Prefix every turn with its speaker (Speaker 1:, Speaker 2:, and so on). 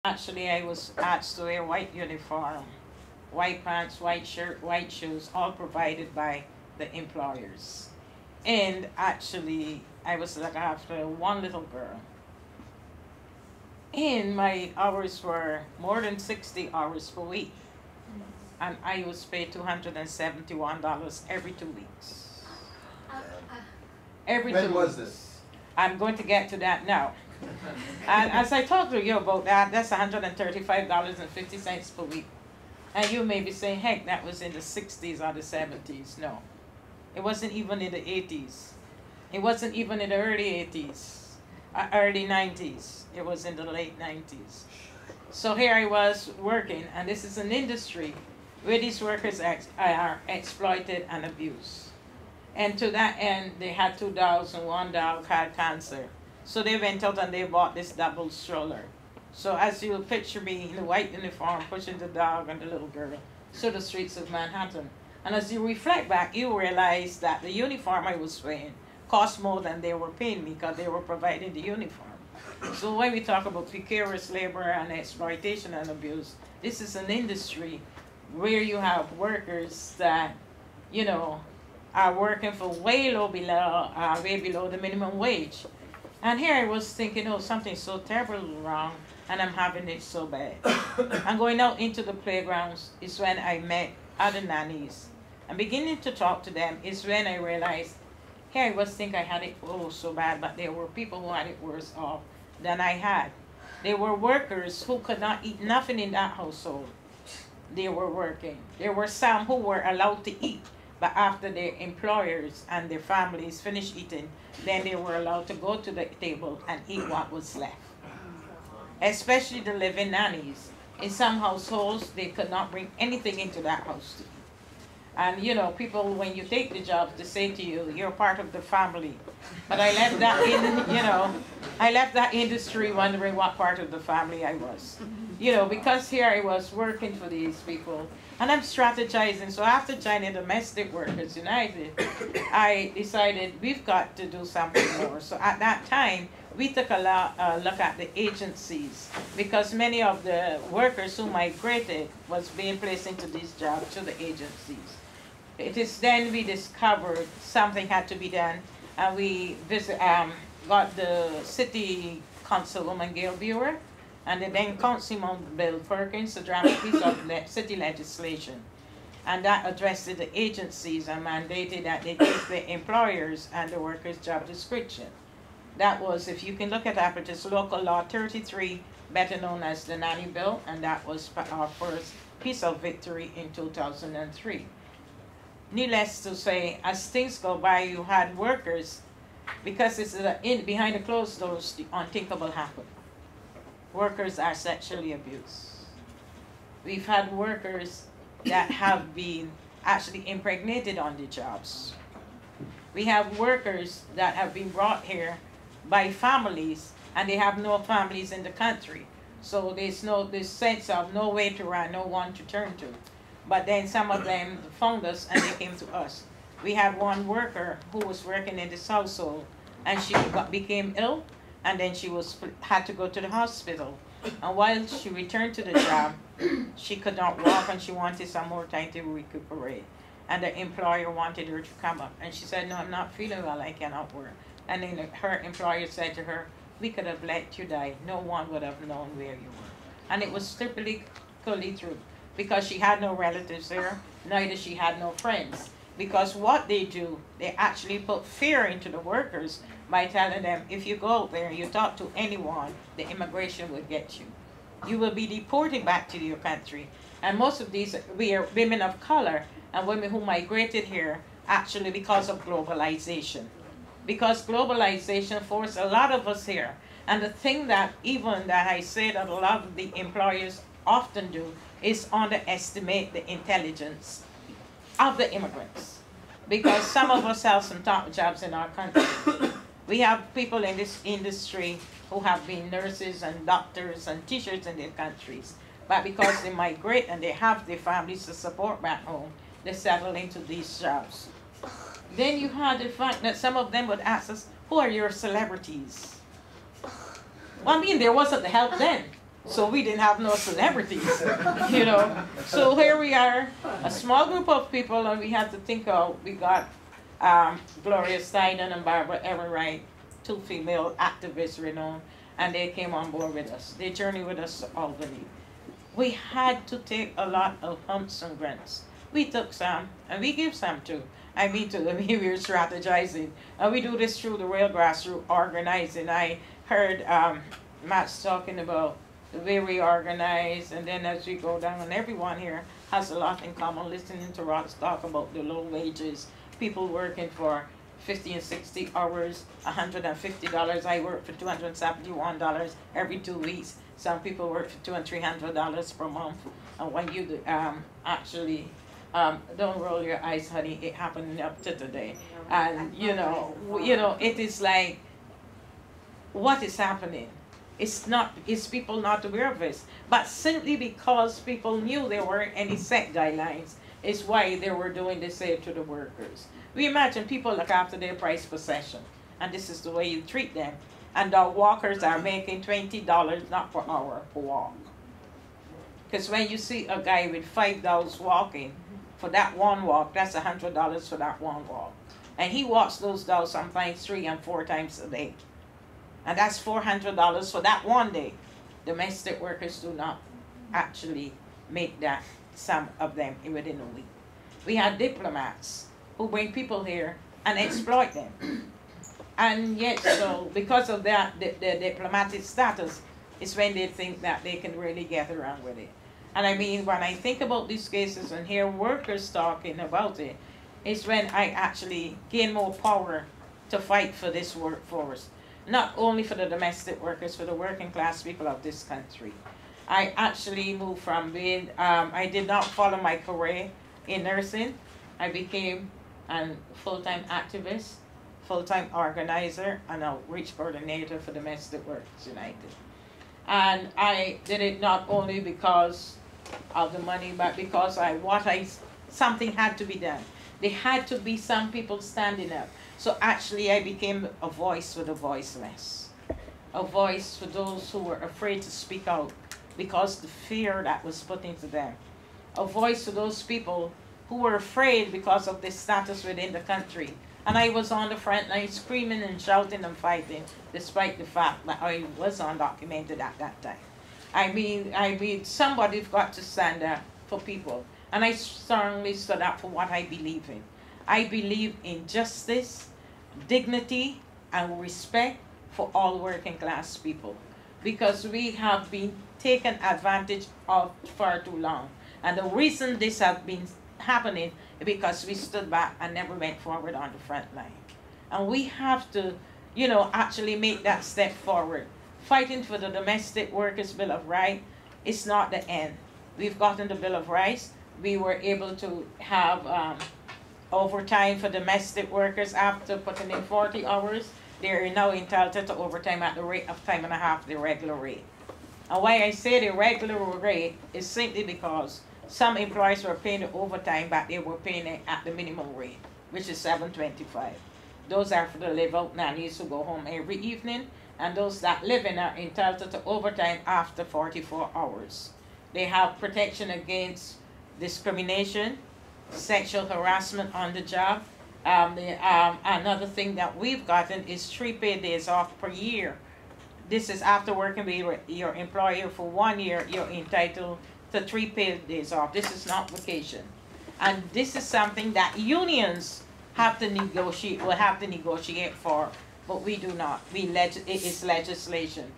Speaker 1: Actually, I was asked to wear white uniform, white pants, white shirt, white shoes, all provided by the employers. And actually, I was looked after one little girl. And my hours were more than 60 hours per week. And I was paid $271 every 2 weeks. Every
Speaker 2: When
Speaker 1: 2
Speaker 2: was
Speaker 1: weeks.
Speaker 2: this?
Speaker 1: I'm going to get to that now. And as I talked to you about that, that's $135.50 per week. And you may be saying, heck, that was in the 60s or the 70s. No. It wasn't even in the 80s. It wasn't even in the early 80s, early 90s. It was in the late 90s. So here I was working, and this is an industry where these workers are exploited and abused. And to that end, they had 2 dogs, and 1 dog had cancer. So they went out and they bought this double stroller. So as you picture me in the white uniform, pushing the dog and the little girl through the streets of Manhattan. And as you reflect back, you realize that the uniform I was wearing cost more than they were paying me because they were providing the uniform. So when we talk about precarious labor and exploitation and abuse, this is an industry where you have workers that, you know, are working for way below the minimum wage. And here I was thinking, oh, something so terribly wrong, and I'm having it so bad. And going out into the playgrounds is when I met other nannies. And beginning to talk to them is when I realized, here I was thinking I had it so bad, but there were people who had it worse off than I had. There were workers who could not eat nothing in that household. They were working. There were some who were allowed to eat, but after their employers and their families finished eating, then they were allowed to go to the table and eat what was left. Especially the living nannies. In some households, they could not bring anything into that house to eat. And you know, people, when you take the job, they say to you, you're part of the family. But I left that I left that industry wondering what part of the family I was. You know, because here I was working for these people, and I'm strategizing. So after joining Domestic Workers United, I decided we've got to do something more. So at that time, we took a look at the agencies, because many of the workers who migrated was being placed into these jobs to the agencies. It is then we discovered something had to be done, and we got the city councilwoman Gail Buer and the then Councilman Bill Perkins to draft a piece of city legislation. And that addressed the agencies and mandated that they give the employers and the workers job description. That was, if you can look it up, it is Local Law 33, better known as the Nanny Bill, and that was our first piece of victory in 2003. Needless to say, as things go by, you had workers, because it's behind the closed doors, the unthinkable happened. Workers are sexually abused. We've had workers that have been actually impregnated on the jobs. We have workers that have been brought here by families, and they have no families in the country. So there's this sense of no way to run, no one to turn to. But then some of them found us and they came to us. We had one worker who was working in this household, and she became ill, and then she had to go to the hospital. And while she returned to the job, she could not walk, and she wanted some more time to recuperate. And the employer wanted her to come up, and she said, no, I'm not feeling well, I cannot work. And then her employer said to her, we could have let you die. No one would have known where you were. And it was typically true, because she had no relatives there, neither she had no friends. Because what they do, they actually put fear into the workers by telling them, if you go out there and you talk to anyone, the immigration will get you. You will be deported back to your country. And most of these are women of color and women who migrated here actually because of globalization. Because globalization forced a lot of us here. And the thing that I say that a lot of the employers often do is underestimate the intelligence of the immigrants. Because some of us have some top jobs in our country. We have people in this industry who have been nurses and doctors and teachers in their countries. But because they migrate and they have their families to support back home, they settle into these jobs. Then you had the fact that some of them would ask us, who are your celebrities? Well, I mean, there wasn't the help then. So we didn't have no celebrities, you know. So here we are, a small group of people, and we had to think of, we got Gloria Steinem and Barbara Everett, two female activists renowned, and they came on board with us. They journeyed with us to Albany. We had to take a lot of humps and grunts. We took some, and we give some too. I mean, we were strategizing. And we do this through the real grassroots organizing. I heard Matt's talking about the way we organize, and then as we go down, and everyone here has a lot in common, listening to Ross talk about the low wages, people working for 50 and 60 hours, $150. I work for $271 every 2 weeks. Some people work for $200 and $300 per month. And when you actually, don't roll your eyes, honey, it happened up to today. And you know, it is like, what is happening? It's people not aware of this. But simply because people knew there weren't any set guidelines is why they were doing the same to the workers. We imagine people look after their price possession, and this is the way you treat them. And the walkers are making $20 not per hour per walk. Because when you see a guy with 5 dogs walking, for that one walk, that's $100 for that one walk. And he walks those dogs sometimes 3 and 4 times a day. And that's $400 for that one day. Domestic workers do not actually make that, some of them, within a week. We had diplomats who bring people here and exploit them. And yet, so because of that, the diplomatic status is when they think that they can really get around with it. And I mean, when I think about these cases and hear workers talking about it, is when I actually gain more power to fight for this workforce. Not only for the domestic workers, for the working class people of this country. I actually moved from being, I did not follow my career in nursing. I became a full-time activist, full-time organizer, and outreach coordinator for Domestic Workers United. And I did it not only because of the money, but because something had to be done. There had to be some people standing up. So actually I became a voice for the voiceless. A voice for those who were afraid to speak out because the fear that was put into them. A voice for those people who were afraid because of the status within the country. And I was on the front line screaming and shouting and fighting, despite the fact that I was undocumented at that time. I mean, somebody's got to stand up for people. And I strongly stood up for what I believe in. I believe in justice, dignity, and respect for all working class people. Because we have been taken advantage of for too long. And the reason this has been happening is because we stood back and never went forward on the front line. And we have to, actually make that step forward. Fighting for the Domestic Workers Bill of Rights is not the end. We've gotten the Bill of Rights. We were able to have overtime for domestic workers after putting in 40 hours. They're now entitled to overtime at the rate of time and a half the regular rate. And why I say the regular rate is simply because some employers were paying the overtime, but they were paying it at the minimum rate, which is $7.25. Those are for the live-out nannies who go home every evening, and those that live in are entitled to overtime after 44 hours. They have protection against discrimination, sexual harassment on the job. Another thing that we've gotten is 3 paid days off per year. This is after working with your employer for 1 year, you're entitled to 3 paid days off. This is not vacation. And this is something that unions have to negotiate, will have to negotiate for, but we do not. It is legislation.